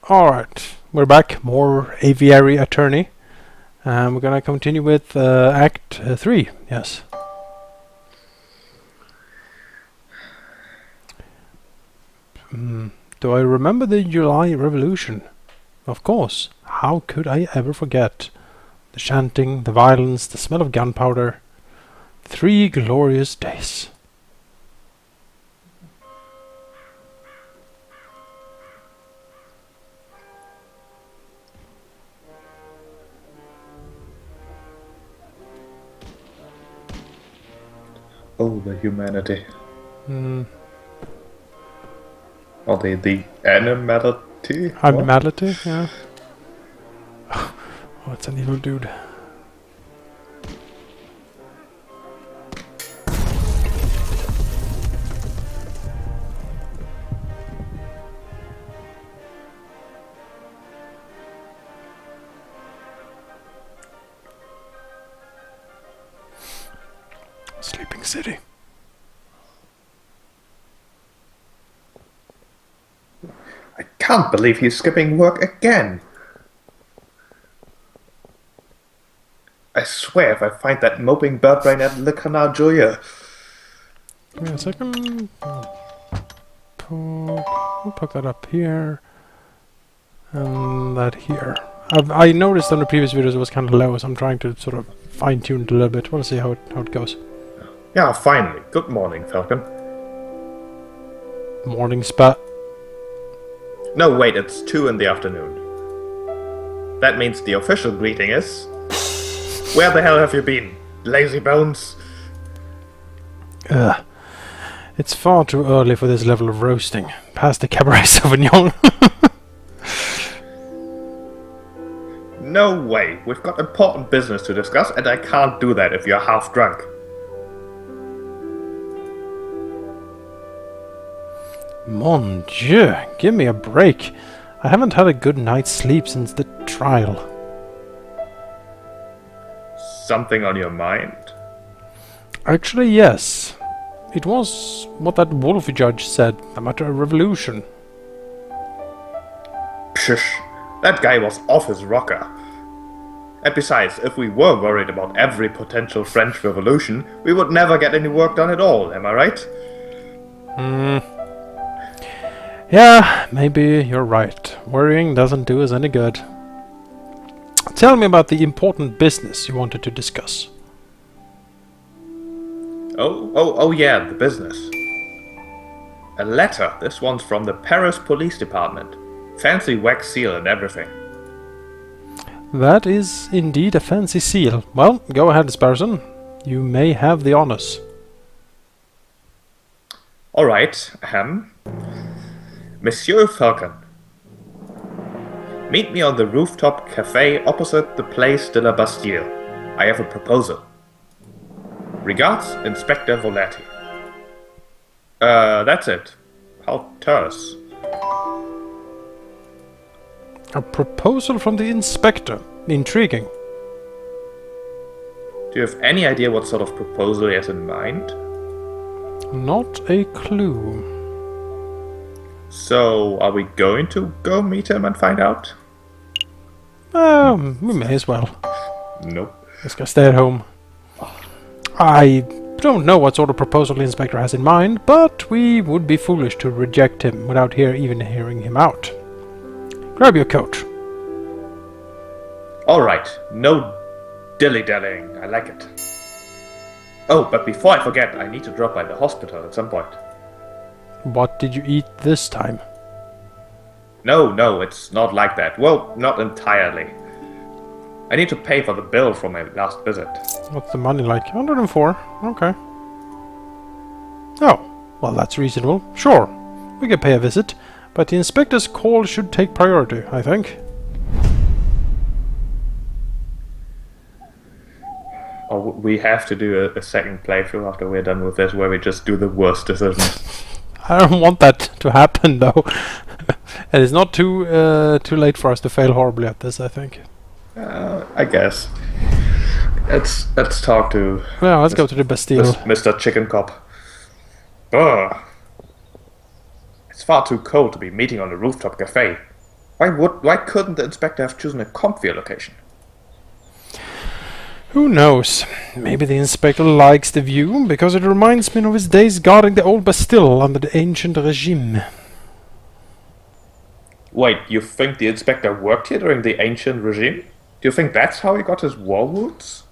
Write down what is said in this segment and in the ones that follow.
Alright, we're back. More Aviary Attorney. We're gonna continue with Act 3, yes. Do I remember the July Revolution? Of course. How could I ever forget? The chanting, the violence, the smell of gunpowder. 3 glorious days. Oh, the humanity. Or the animality? Animality, yeah. Oh, it's an evil dude. Sleeping City. I can't believe he's skipping work again. I swear if I find that moping bird brain at Le Canard Julia. Give me a second. We'll poke that up here. And that here. I noticed on the previous videos it was kind of low, so I'm trying to sort of fine-tune it a little bit. Want to see how it goes. Yeah, finally. Good morning, Falcon. Morning spat. No, wait, it's 2 in the afternoon. That means the official greeting is... Where the hell have you been, lazy bones? It's far too early for this level of roasting. Past the Cabaret Sauvignon. No way. We've got important business to discuss, and I can't do that if you're half drunk. Mon Dieu, give me a break. I haven't had a good night's sleep since the trial. Something on your mind? Actually, yes. It was what that Wolf judge said, a matter of revolution. Pshush. That guy was off his rocker. And besides, if we were worried about every potential French revolution, we would never get any work done at all, am I right? Yeah, maybe you're right. Worrying doesn't do us any good. Tell me about the important business you wanted to discuss. Oh yeah, the business. A letter. This one's from the Paris Police Department. Fancy wax seal and everything. That is indeed a fancy seal. Well, go ahead, Sparson. You may have the honors. Alright, Monsieur Falcon. Meet me on the rooftop cafe opposite the Place de la Bastille. I have a proposal. Regards, Inspector Volati. That's it. How terse. A proposal from the inspector. Intriguing. Do you have any idea what sort of proposal he has in mind? Not a clue. So, are we going to go meet him and find out? We may as well. Nope. Let's go stay at home. I don't know what sort of proposal the inspector has in mind, but we would be foolish to reject him without even hearing him out. Grab your coat. Alright, no dilly-dallying. I like it. Oh, but before I forget, I need to drop by the hospital at some point. What did you eat this time? No, it's not like that. Well, not entirely. I need to pay for the bill from my last visit. What's the money like? 104. Okay. Oh, well that's reasonable. Sure, we can pay a visit, but the inspector's call should take priority, I think. Oh, we have to do a second playthrough after we're done with this, where we just do the worst decisions. I don't want that to happen, though. It is not too late for us to fail horribly at this, I think. I guess. Let's talk to... Yeah, let's go to the Bastille. Mr. Chicken Cop. Ugh. It's far too cold to be meeting on a rooftop cafe. Why couldn't the inspector have chosen a comfier location? Who knows? Maybe the inspector likes the view because it reminds me of his days guarding the old Bastille under the ancient regime. Wait, you think the inspector worked here during the ancient regime? Do you think that's how he got his war wounds?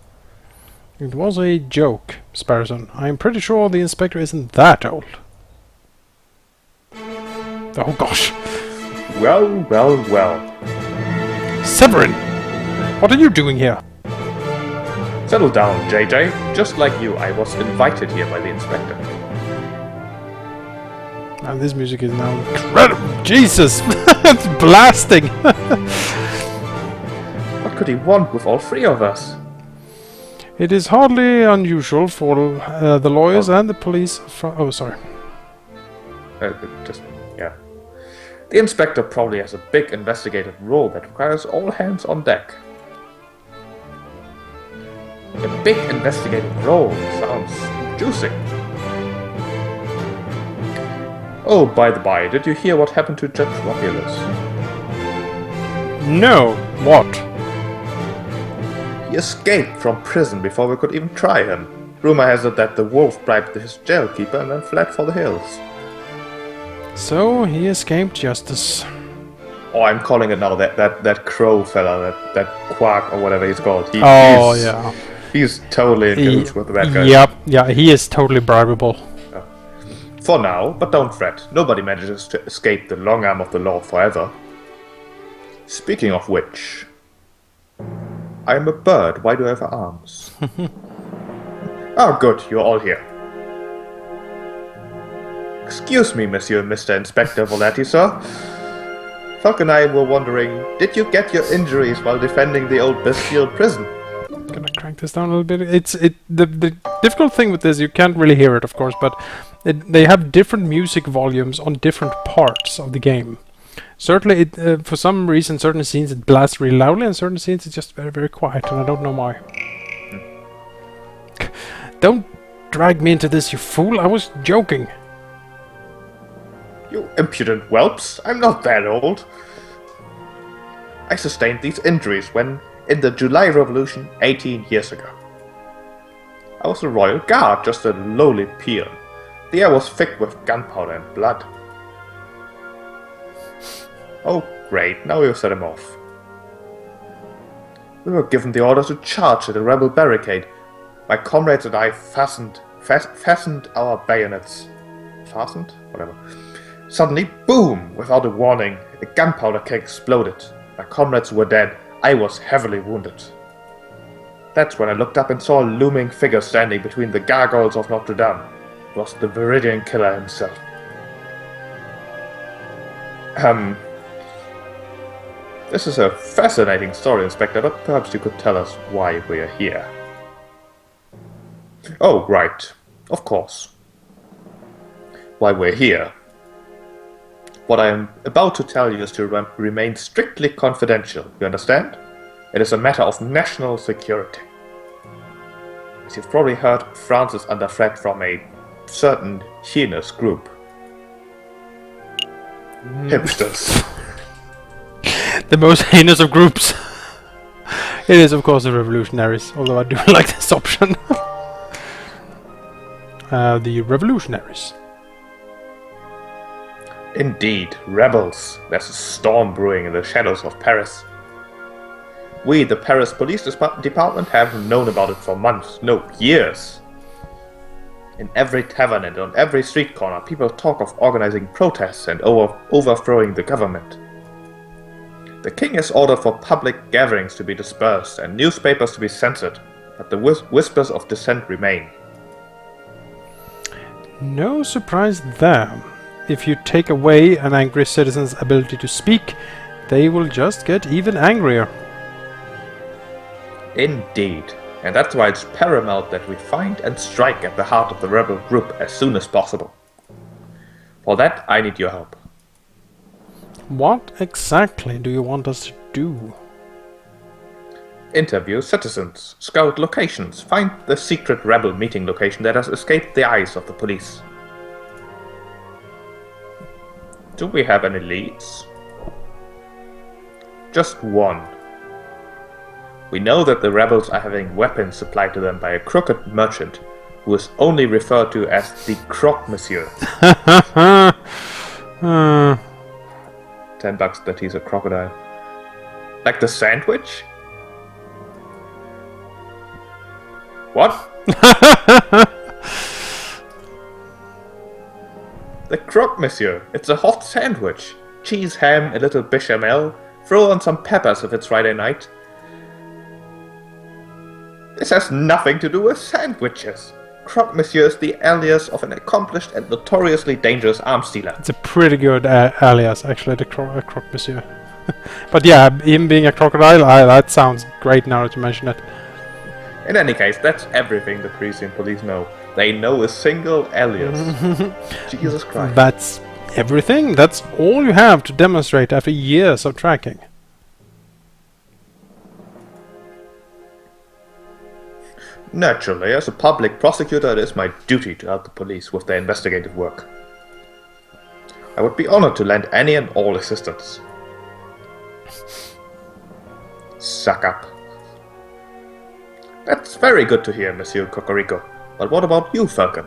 It was a joke, Sparrowson. I'm pretty sure the inspector isn't that old. Oh gosh. Well. Severin! What are you doing here? Settle down, JJ. Just like you, I was invited here by the inspector. And this music is now incredible. Jesus! It's blasting! What could he want with all three of us? It is hardly unusual for the lawyers and the police oh, sorry. Yeah. The inspector probably has a big investigative role that requires all hands on deck. A big investigative role sounds juicy. Oh, by the by, did you hear what happened to Judge Romulus? No. What? He escaped from prison before we could even try him. Rumor has it that the wolf bribed his jailkeeper and then fled for the hills. So he escaped justice. Oh, I'm calling it now, that crow fella, that quack or whatever he's called. Yeah. He's totally in cahoots with that guy. Yep, yeah, he is totally bribable. For now, but don't fret. Nobody manages to escape the long arm of the law forever. Speaking of which, I am a bird. Why do I have arms? Oh, good. You're all here. Excuse me, Monsieur and Mr. Inspector Volati, sir. Falk and I were wondering, did you get your injuries while defending the old Bastille prison? Gonna crank this down a little bit. The difficult thing with this, you can't really hear it, of course, but they have different music volumes on different parts of the game. Certainly, for some reason, certain scenes it blasts really loudly, and certain scenes it's just very, very quiet, and I don't know why. Don't drag me into this, you fool! I was joking. You impudent whelps! I'm not that old. I sustained these injuries when in the July Revolution 18 years ago. I was a royal guard, just a lowly peon. The air was thick with gunpowder and blood. Oh great, now we've set him off. We were given the order to charge at the rebel barricade. My comrades and I fastened our bayonets. Fastened? Whatever. Suddenly, boom! Without a warning, a gunpowder keg exploded. My comrades were dead. I was heavily wounded. That's when I looked up and saw a looming figure standing between the gargoyles of Notre Dame. It was the Viridian Killer himself. This is a fascinating story, Inspector, but perhaps you could tell us why we are here. Oh, right. Of course. Why we're here. What I am about to tell you is to remain strictly confidential, you understand? It is a matter of national security. As you've probably heard, France is under threat from a certain heinous group. Hipsters. The most heinous of groups. It is, of course, the revolutionaries, although I do like this option. The revolutionaries. Indeed, rebels. There's a storm brewing in the shadows of Paris. We, the Paris Police Department, have known about it for months, no, years. In every tavern and on every street corner, people talk of organizing protests and overthrowing the government. The king has ordered for public gatherings to be dispersed and newspapers to be censored, but the whispers of dissent remain. No surprise there. If you take away an angry citizen's ability to speak, they will just get even angrier. Indeed, and that's why it's paramount that we find and strike at the heart of the rebel group as soon as possible. For that, I need your help. What exactly do you want us to do? Interview citizens, scout locations, find the secret rebel meeting location that has escaped the eyes of the police. Do we have any leads? Just one. We know that the rebels are having weapons supplied to them by a crooked merchant, who is only referred to as the Croque Monsieur. $10 that he's a crocodile. Like the sandwich? What? The Croque Monsieur. It's a hot sandwich. Cheese, ham, a little bechamel. Throw on some peppers if it's Friday night. This has nothing to do with sandwiches. Croque Monsieur is the alias of an accomplished and notoriously dangerous arms dealer. It's a pretty good alias, actually, the Croque Monsieur. But yeah, him being a crocodile, that sounds great now that you mention it. In any case, that's everything the Parisian police know. They know a single alias. Jesus Christ. That's everything? That's all you have to demonstrate after years of tracking? Naturally, as a public prosecutor, it is my duty to help the police with their investigative work. I would be honored to lend any and all assistance. Suck up. That's very good to hear, Monsieur Cocorico. But what about you, Falcon?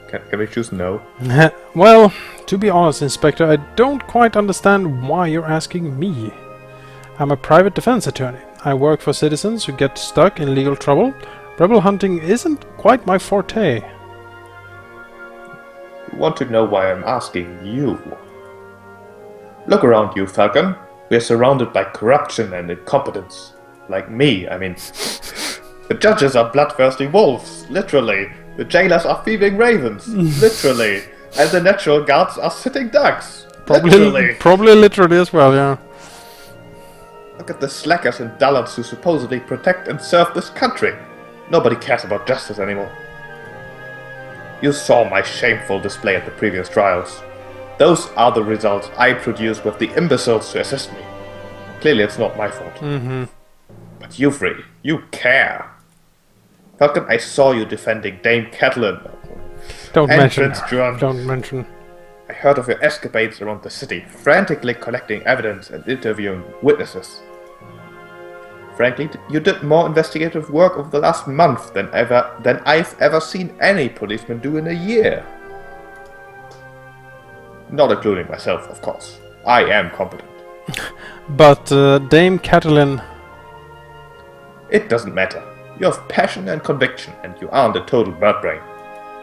Can we choose no? Well, to be honest, Inspector, I don't quite understand why you're asking me. I'm a private defense attorney. I work for citizens who get stuck in legal trouble. Rebel hunting isn't quite my forte. You want to know why I'm asking you? Look around you, Falcon. We are surrounded by corruption and incompetence. Like me, I mean. The judges are bloodthirsty wolves, literally. The jailers are thieving ravens, literally. And the natural guards are sitting ducks, literally. Probably literally as well, yeah. Look at the slackers and dullards who supposedly protect and serve this country. Nobody cares about justice anymore. You saw my shameful display at the previous trials. Those are the results I produce with the imbeciles to assist me. Clearly it's not my fault. But you three, you care. Falcon, I saw you defending Dame Catelyn. Don't mention. John. Don't mention. I heard of your escapades around the city, frantically collecting evidence and interviewing witnesses. Frankly, you did more investigative work over the last month than I've ever seen any policeman do in a year. Not including myself, of course. I am competent. But Dame Catelyn... It doesn't matter. You have passion and conviction, and you aren't a total birdbrain.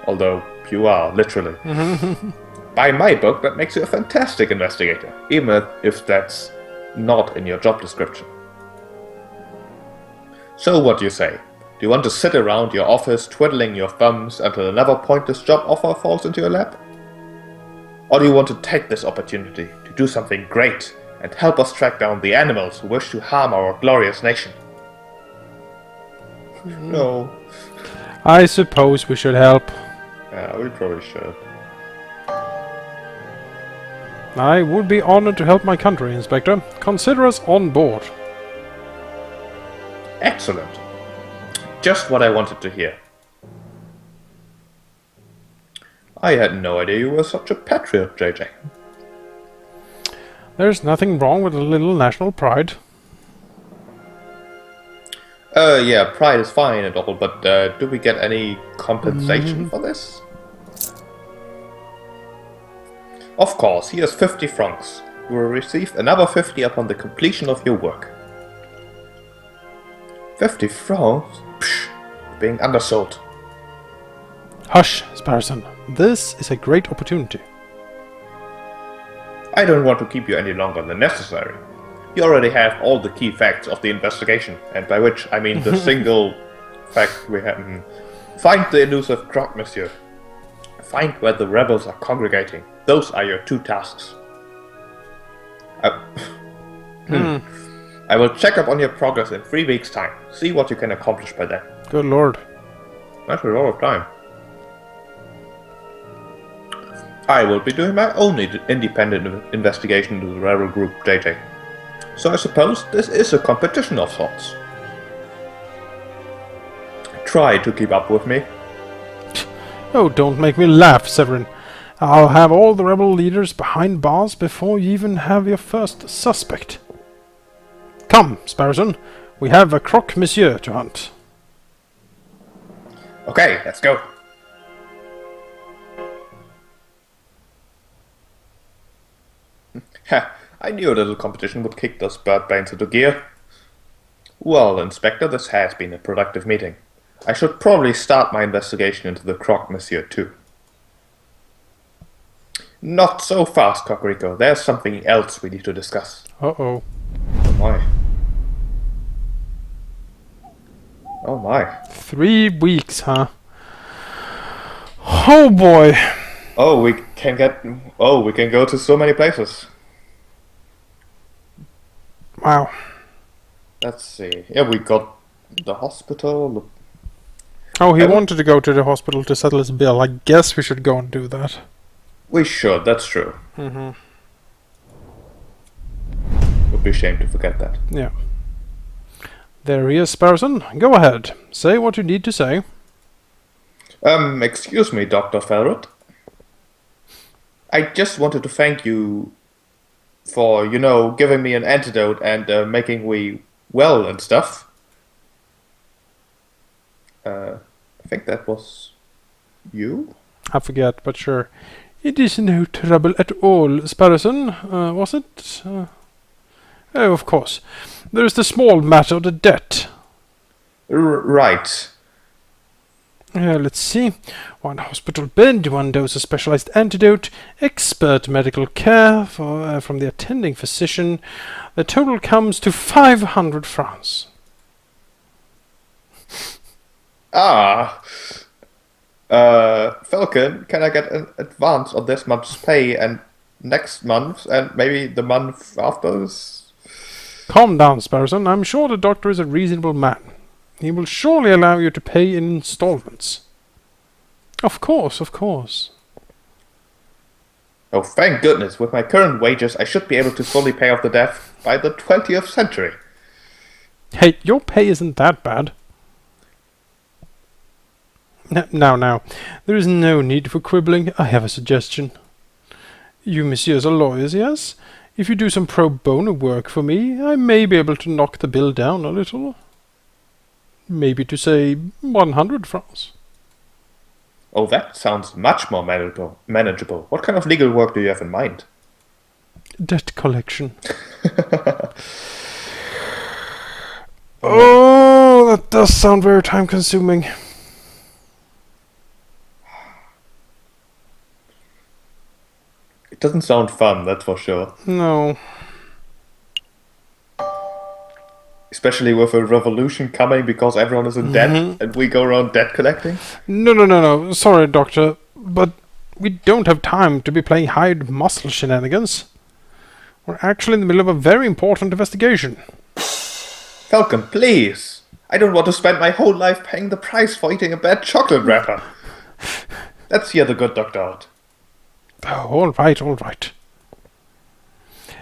Although, you are, literally. By my book, that makes you a fantastic investigator, even if that's not in your job description. So what do you say? Do you want to sit around your office twiddling your thumbs until another pointless job offer falls into your lap? Or do you want to take this opportunity to do something great and help us track down the animals who wish to harm our glorious nation? No. I suppose we should help. Yeah, we probably should. I would be honored to help my country, Inspector. Consider us on board. Excellent. Just what I wanted to hear. I had no idea you were such a patriot, JJ. There's nothing wrong with a little national pride. Yeah, pride is fine and all, but do we get any compensation for this? Of course, here's 50 francs. You will receive another 50 upon the completion of your work. 50 francs? Psh, being undersold. Hush, Sparrowson. This is a great opportunity. I don't want to keep you any longer than necessary. You already have all the key facts of the investigation, and by which I mean the single fact we have. Find the elusive Croque Monsieur. Find where the rebels are congregating. Those are your two tasks. I will check up on your progress in 3 weeks' time. See what you can accomplish by then. Good lord. That's a lot of time. I will be doing my own independent investigation into the rebel group, JJ. So I suppose this is a competition of sorts. Try to keep up with me. Oh, don't make me laugh, Severin. I'll have all the rebel leaders behind bars before you even have your first suspect. Come, Sparrowson. We have a croque monsieur to hunt. Okay, let's go. Ha! I knew a little competition would kick those birdbrains into gear. Well, Inspector, this has been a productive meeting. I should probably start my investigation into the croque monsieur too. Not so fast, Cocorico. There's something else we need to discuss. Uh-oh. Oh my. Oh my. 3 weeks, huh? Oh boy. Oh, we can go to so many places. Wow. Let's see. Yeah, we got the hospital. Oh, he wanted to go to the hospital to settle his bill. I guess we should go and do that. We should, that's true. Mm-hmm. Would be a shame to forget that. Yeah. There he is, Sparrowson. Go ahead. Say what you need to say. Excuse me, Dr. Felrut. I just wanted to thank you for, giving me an antidote and making me well and stuff. I think that was you? I forget, but sure. It is no trouble at all, Sparrowson. Was it? Oh, of course. There is the small matter of the debt. Right. Let's see. 1 hospital bed, 1 dose of specialized antidote, expert medical care from the attending physician. The total comes to 500 francs. Falcon, can I get an advance on this month's pay and next month and maybe the month after this? Calm down, Sparrowson. I'm sure the doctor is a reasonable man. He will surely allow you to pay in installments. Of course, of course. Oh, thank goodness. With my current wages, I should be able to fully pay off the debt by the 20th century. Hey, your pay isn't that bad. Now, there is no need for quibbling. I have a suggestion. You messieurs are lawyers, yes? If you do some pro bono work for me, I may be able to knock the bill down a little. Maybe to say 100 francs. Oh, that sounds much more manageable. What kind of legal work do you have in mind? Debt collection. Oh, that does sound very time-consuming. It doesn't sound fun, that's for sure. No. Especially with a revolution coming because everyone is in debt and we go around debt collecting? No. Sorry, Doctor, but we don't have time to be playing hide muscle shenanigans. We're actually in the middle of a very important investigation. Falcon, please! I don't want to spend my whole life paying the price for eating a bad chocolate wrapper. Let's hear the good doctor out. Oh, all right.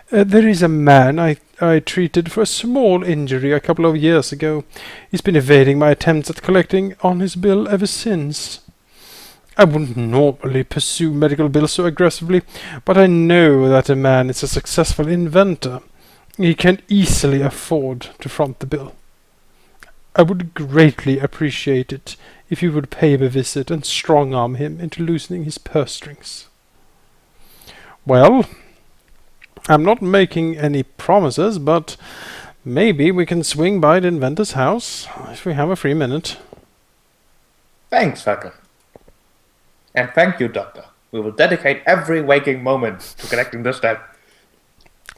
There is a man I treated for a small injury a couple of years ago. He's been evading my attempts at collecting on his bill ever since. I wouldn't normally pursue medical bills so aggressively, but I know that a man is a successful inventor. He can easily afford to front the bill. I would greatly appreciate it if you would pay him a visit and strong-arm him into loosening his purse strings. Well, I'm not making any promises, but maybe we can swing by the inventor's house if we have a free minute. Thanks, Falcon. And thank you, Doctor. We will dedicate every waking moment to collecting this debt.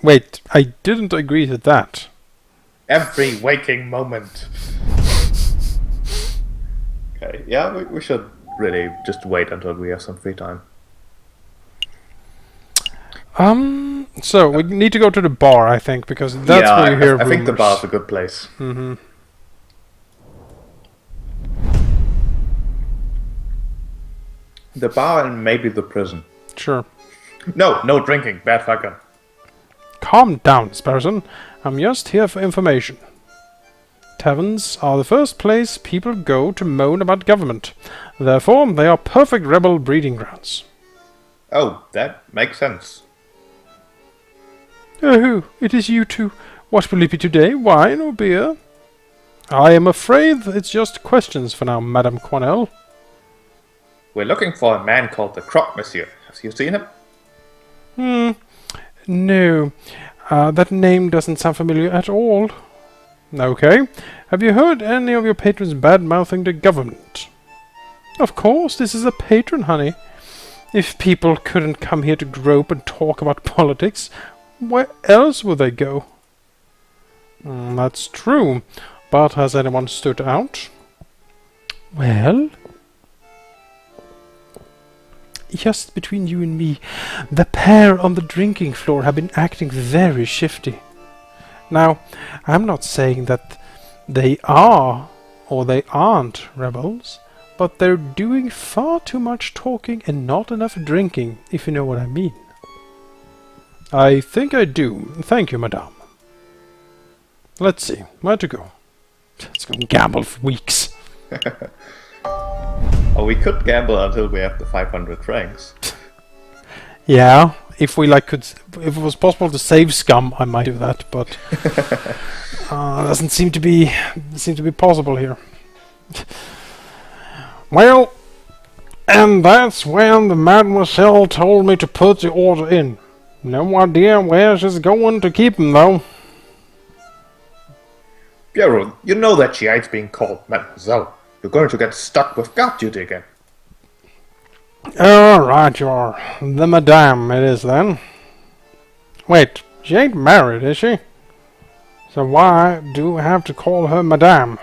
Wait, I didn't agree to that. Every waking moment. Okay, yeah, we should really just wait until we have some free time. So we need to go to the bar, I think, because that's where you hear rumors. I think the bar's a good place. Mm-hmm. The bar and maybe the prison. Sure. No drinking. Bad Falcon. Calm down, Sparrowson. I'm just here for information. Taverns are the first place people go to moan about government. Therefore, they are perfect rebel breeding grounds. Oh, that makes sense. Oh, it is you two. What will it be today? Wine or beer? I am afraid it's just questions for now, Madame Cornell. We're looking for a man called the Croc, monsieur. Have you seen him? No. That name doesn't sound familiar at all. Okay. Have you heard any of your patrons bad-mouthing the government? Of course, this is a patron, honey. If people couldn't come here to grope and talk about politics, where else would they go? That's true. But has anyone stood out? Well? Just between you and me, the pair on the drinking floor have been acting very shifty. Now, I'm not saying that they are or they aren't rebels, but they're doing far too much talking and not enough drinking, if you know what I mean. I think I do. Thank you, madame. Let's see, where to go? Let's go gamble for weeks. Oh, we could gamble until we have the 500 francs. Yeah, if it was possible to save scum, I might do that, but doesn't seem to be possible here. Well, and that's when the mademoiselle told me to put the order in. No idea where she's going to keep him, though. Piero, you know that she hates being called mademoiselle. You're going to get stuck with guard duty again. Right, you are. The madame it is, then. Wait, she ain't married, is she? So why do we have to call her madame?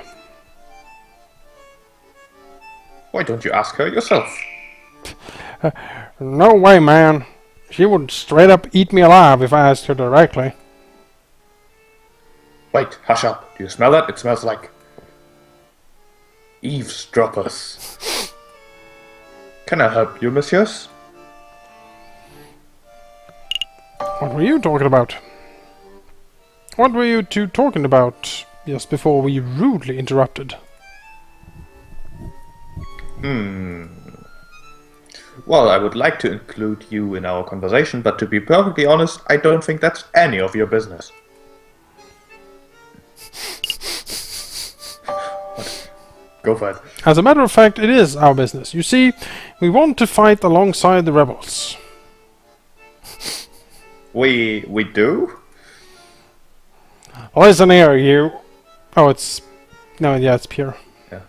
Why don't you ask her yourself? No way, man. She would straight up eat me alive if I asked her directly. Wait, hush up. Do you smell that? It smells like eavesdroppers. Can I help you, messieurs? What were you talking about? What were you two talking about just before we rudely interrupted? Well, I would like to include you in our conversation, but to be perfectly honest, I don't think that's any of your business. What? Go for it. As a matter of fact, it is our business. You see, we want to fight alongside the rebels. We do? Listen here, you... Oh, it's... No, yeah, it's Pierre. Yeah.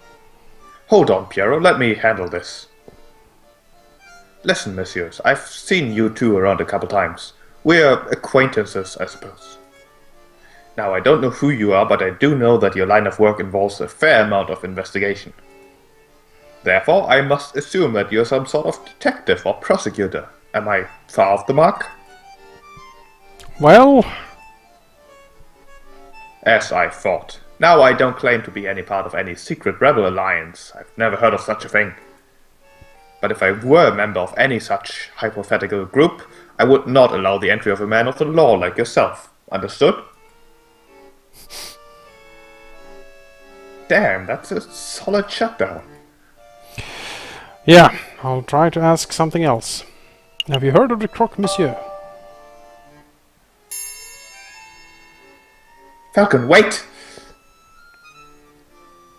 Hold on, Piero. Let me handle this. Listen, messieurs. I've seen you two around a couple times. We're acquaintances, I suppose. Now, I don't know who you are, but I do know that your line of work involves a fair amount of investigation. Therefore, I must assume that you're some sort of detective or prosecutor. Am I far off the mark? Well... As I thought. Now, I don't claim to be any part of any secret rebel alliance. I've never heard of such a thing. But if I were a member of any such hypothetical group, I would not allow the entry of a man of the law like yourself. Understood? Damn, that's a solid shutdown. Yeah, I'll try to ask something else. Have you heard of the Croque Monsieur? Falcon, wait!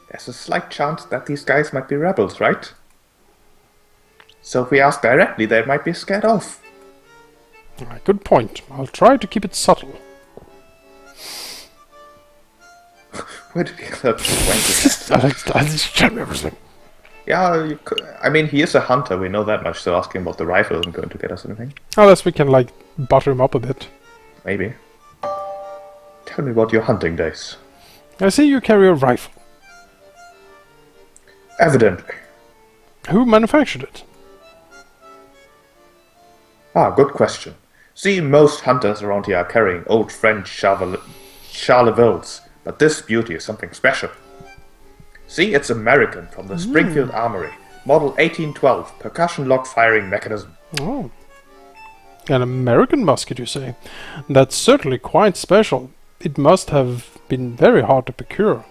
There's a slight chance that these guys might be rebels, right? So if we ask directly, they might be scared off. Good point. I'll try to keep it subtle. Where did he learn to I just tell me everything. Yeah, you could, I mean, he is a hunter, we know that much, so asking about the rifle isn't going to get us anything. Unless we can, like, butter him up a bit. Maybe. Tell me about your hunting days. I see you carry a rifle. Evidently. Who manufactured it? Ah, good question. See, most hunters around here are carrying old French Charlevilles, but this beauty is something special. See, it's American, from the Springfield Armory. Model 1812, percussion lock firing mechanism. Oh. An American musket, you say? That's certainly quite special. It must have been very hard to procure.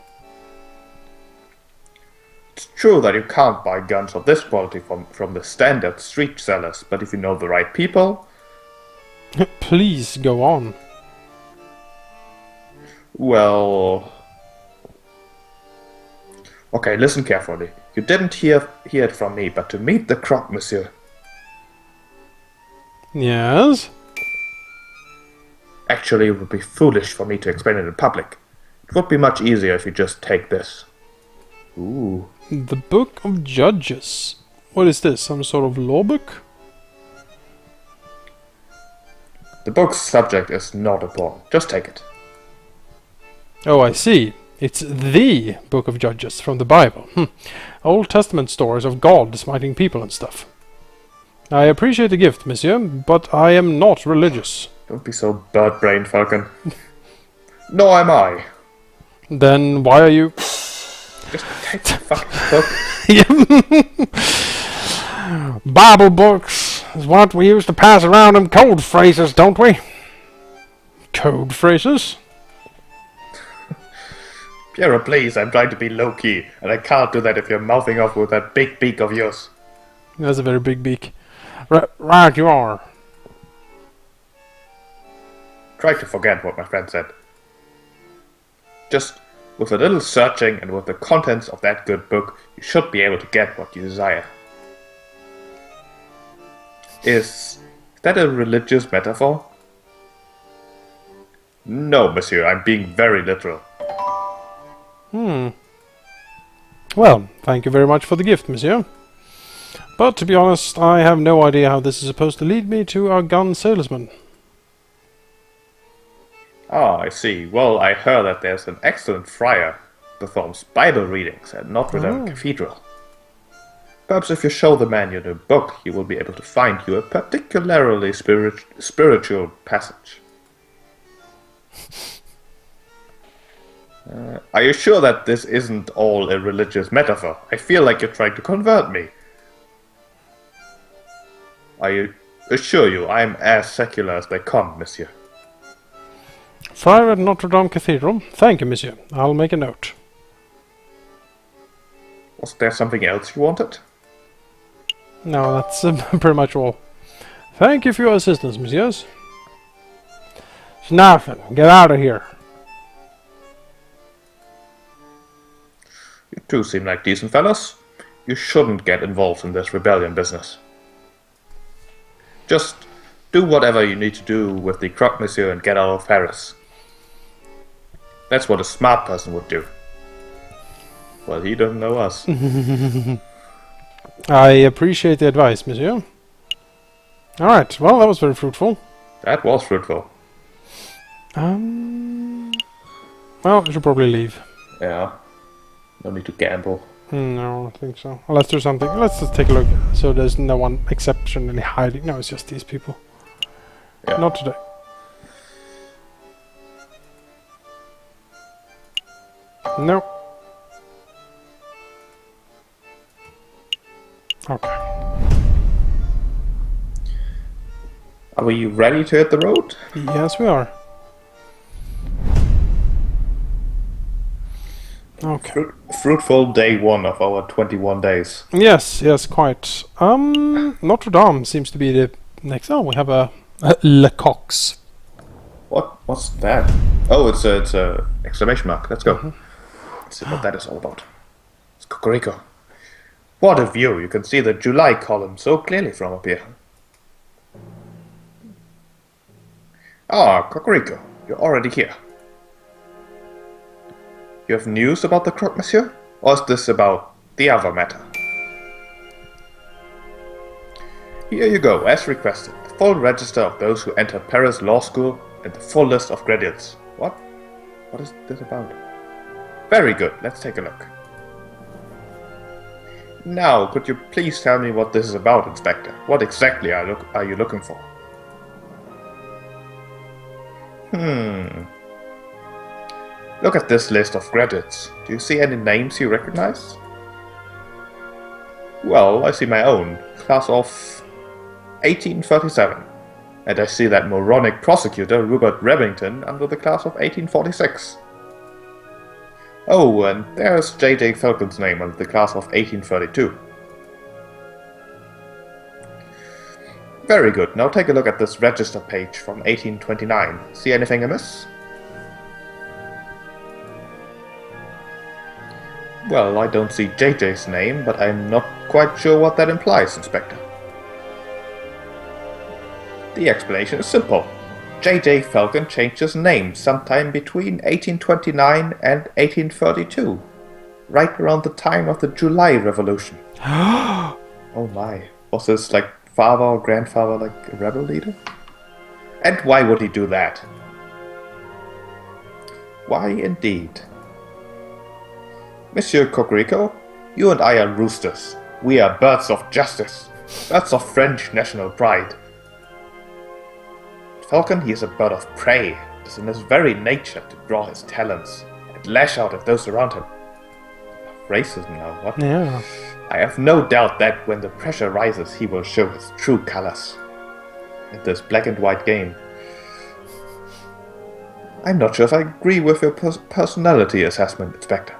It's true that you can't buy guns of this quality from the standard street sellers, but if you know the right people... Please, go on. Well... Okay, listen carefully. You didn't hear it from me, but to meet the croc, monsieur. Yes? Actually, it would be foolish for me to explain it in public. It would be much easier if you just take this. Ooh. The Book of Judges. What is this? Some sort of law book? The book's subject is not important. Just take it. Oh, I see. It's the Book of Judges from the Bible. Old Testament stories of God smiting people and stuff. I appreciate the gift, monsieur, but I am not religious. Don't be so bird-brained, Falcon. Nor am I. Then why are you... Just take the fucking book. Bible books is what we used to pass around in code phrases, don't we? Code phrases? Piero, please, I'm trying to be low-key, and I can't do that if you're mouthing off with that big beak of yours. That's a very big beak. Right, you are. Try to forget what my friend said. Just with a little searching and with the contents of that good book, you should be able to get what you desire. Is that a religious metaphor? No, monsieur, I'm being very literal. Well, thank you very much for the gift, monsieur. But to be honest, I have no idea how this is supposed to lead me to our gun salesman. Ah, I see. Well, I heard that there's an excellent friar who performs Bible readings at Notre Dame Cathedral. Perhaps if you show the man your new book, he will be able to find you a particularly spiritual passage. Are you sure that this isn't all a religious metaphor? I feel like you're trying to convert me. I assure you, I am as secular as they come, monsieur. Friar at Notre Dame Cathedral. Thank you, monsieur. I'll make a note. Was there something else you wanted? No, that's pretty much all. Thank you for your assistance, messieurs. It's nothing. Get out of here. You two seem like decent fellas. You shouldn't get involved in this rebellion business. Just do whatever you need to do with the croque monsieur and get out of Paris. That's what a smart person would do. Well, he doesn't know us. I appreciate the advice, monsieur. Alright, well, that was very fruitful. That was fruitful. Well, I should probably leave. Yeah. No need to gamble. No, I don't think so. Well, let's do something. Let's just take a look. So there's no one exceptionally hiding. No, it's just these people. Yeah. Not today. No. Okay. Are we ready to hit the road? Yes, we are. Okay. Fruitful day 1 of our 21 days. Yes, yes, quite. Notre Dame seems to be the next. Oh, we have a Le Coq. What's that? Oh, it's a exclamation mark. Let's go. Let's see what that is all about. It's Cocorico. What a view! You can see the July column so clearly from up here. Ah, Cocorico, you're already here. You have news about the croque monsieur? Or is this about the other matter? Here you go, as requested. The full register of those who enter Paris Law School and the full list of graduates. What? What is this about? Very good, let's take a look. Now, could you please tell me what this is about, Inspector? What exactly are you looking for? Look at this list of graduates. Do you see any names you recognize? Well, I see my own, class of 1837. And I see that moronic prosecutor, Rupert Remington, under the class of 1846. Oh, and there's J.J. Falcon's name under the class of 1832. Very good, now take a look at this register page from 1829. See anything amiss? Well, I don't see JJ's name, but I'm not quite sure what that implies, Inspector. The explanation is simple. J.J. Falcon changed his name sometime between 1829 and 1832, right around the time of the July Revolution. Oh my, was his father or grandfather a rebel leader? And why would he do that? Why indeed? Monsieur Cocorico, you and I are roosters. We are birds of justice, birds of French national pride. Falcon, he is a bird of prey. It is in his very nature to draw his talons and lash out at those around him. Racism now, what? Yeah. I have no doubt that when the pressure rises, he will show his true colors. In this black and white game. I'm not sure if I agree with your personality assessment, Inspector.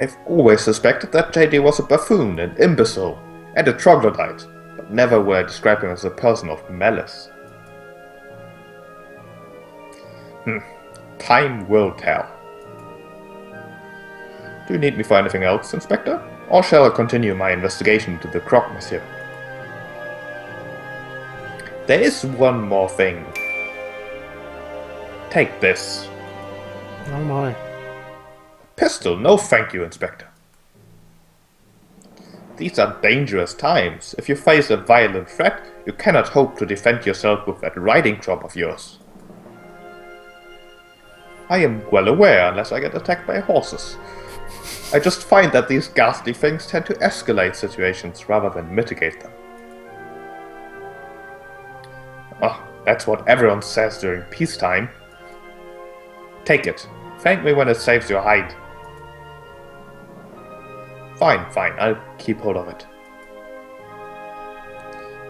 I've always suspected that JD was a buffoon, an imbecile, and a troglodyte, but never would I describe him as a person of malice. Time will tell. Do you need me for anything else, Inspector? Or shall I continue my investigation into the croc, Monsieur? There is one more thing. Take this. Oh my. Pistol, no thank you, Inspector. These are dangerous times. If you face a violent threat, you cannot hope to defend yourself with that riding crop of yours. I am well aware, unless I get attacked by horses. I just find that these ghastly things tend to escalate situations rather than mitigate them. Oh, that's what everyone says during peacetime. Take it. Thank me when it saves your hide. Fine, I'll keep hold of it.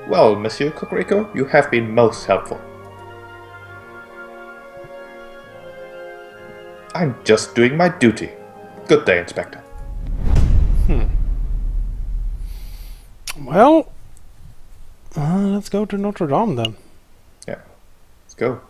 Well, Monsieur Cocorico, you have been most helpful. I'm just doing my duty. Good day, Inspector. Well, let's go to Notre Dame then. Yeah, let's go.